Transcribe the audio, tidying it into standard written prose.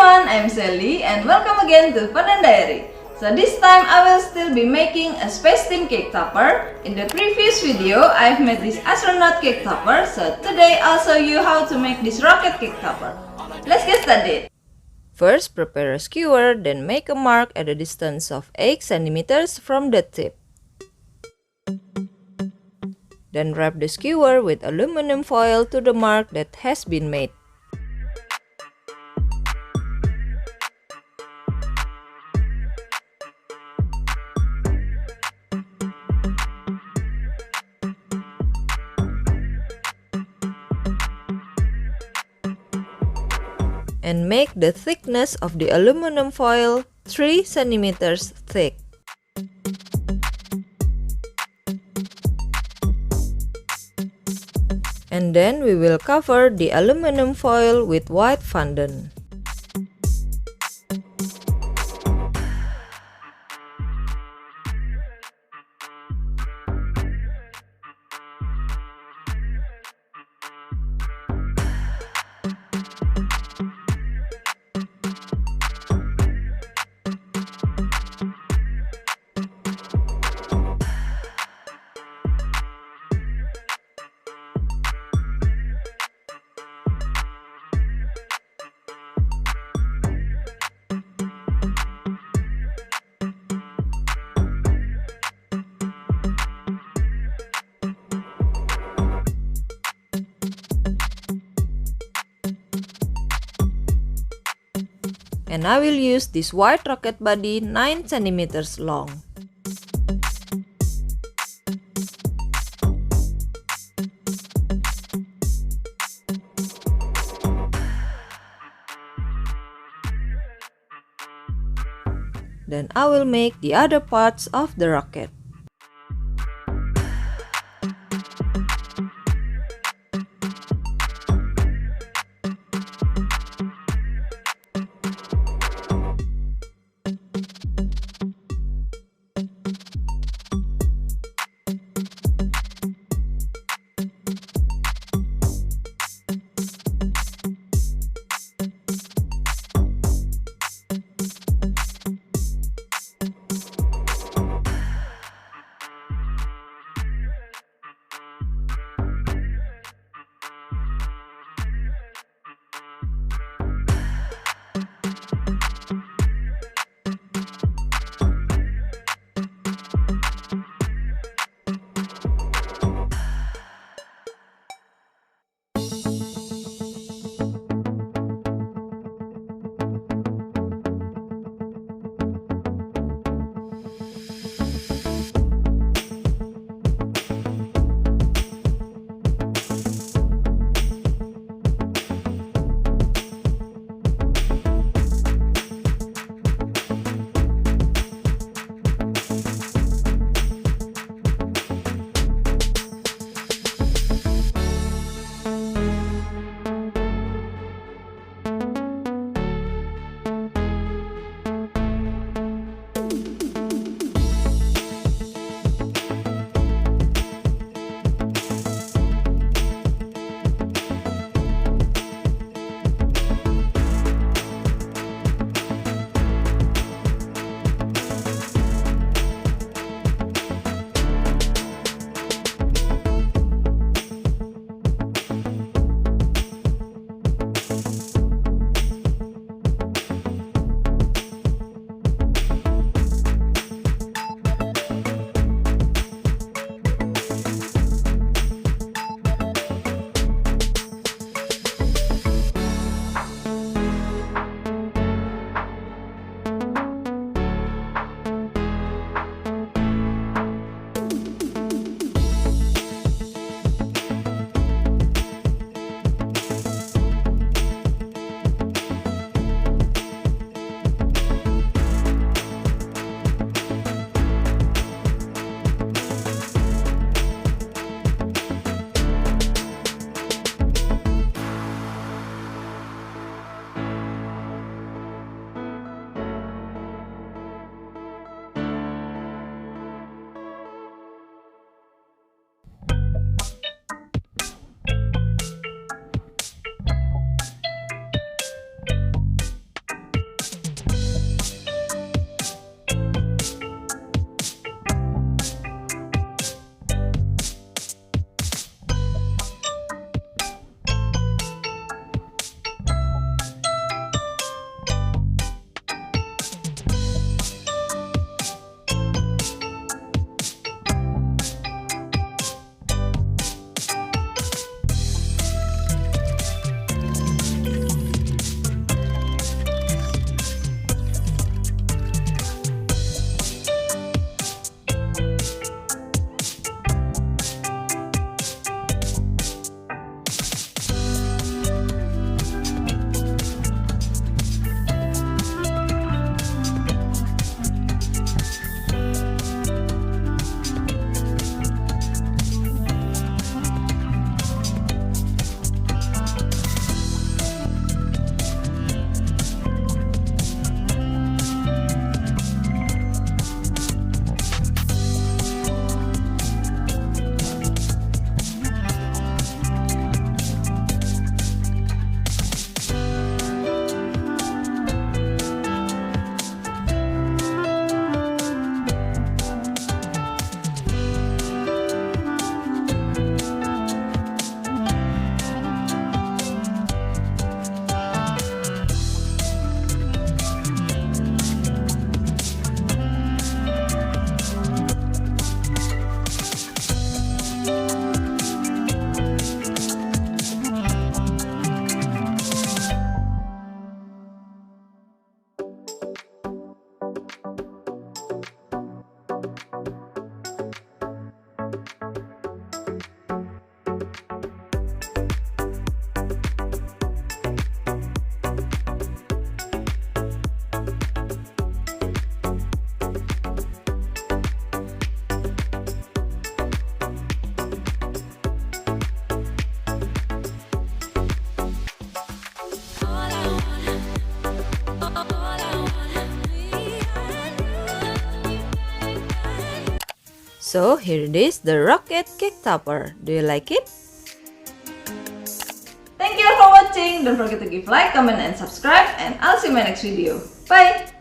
everyone, I'm Sally and welcome again to Fondant Diary. So this time I will still be making a space theme cake topper. In the previous video, I've made this astronaut cake topper, so today I'll show you how to make this rocket cake topper. Let's get started. First, prepare a skewer, then make a mark at a distance of 8 cm from the tip. Then wrap the skewer with aluminum foil to the mark that has been made. And make the thickness of the aluminum foil 3 cm thick. And then we will cover the aluminum foil with white fondant. And I will use this white rocket body 9 cm long. Then I will make the other parts of the rocket. So here it is, the rocket cake topper. Do you like it? Thank you for watching. Don't forget to give like, comment, and subscribe. And I'll see you in my next video. Bye!